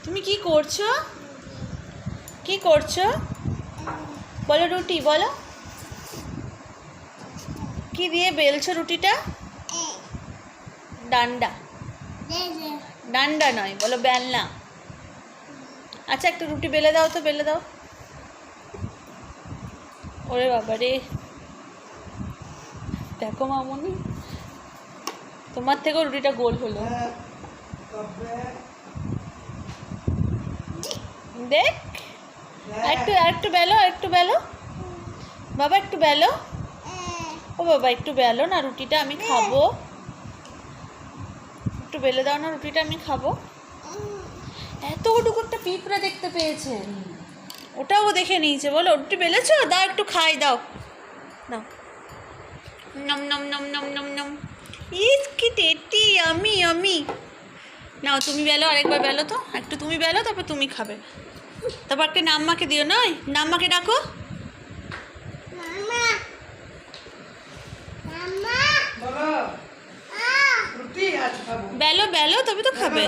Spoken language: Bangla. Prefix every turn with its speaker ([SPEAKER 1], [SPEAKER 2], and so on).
[SPEAKER 1] তুমি কি করছো? কি করছো? বলো রুটি বলো। কি দিয়ে বেলছো রুটিটা? ডান্ডা। ডান্ডা নয়, বলো বেলনা। আচ্ছা একটা রুটি বেলে দাও তো, বেলে দাও। ওরে বাবা রে, দেখো মামুনি, তোমার থেকেও রুটিটা গোল হলো। দেখ, একটু বেলো, একটু বেলো বাবা, একটু বেলো। ও বাবা একটু বেলো না, রুটিটা আমি খাবো। একটু বেলে দাও না, রুটিটা আমি খাবো। এতটুকু একটা পিঁপড়া দেখতে পেয়েছে, ওটাও দেখে নিয়েছে। বলো রুটি বেলেছো? দাও একটু খাই, দাও দাও। নম নম নম নম নম নম। ইস কি টেটি, আমি নাও তুমি বেলো, আরেকবার বেলো তো, একটু তুমি বেলো, তারপর তুমি খাবে। তারপর একটা নাম্মাকে দিও, নয় নাম্মাকে ডাকো। বেলো বেলো তবে তো খাবে।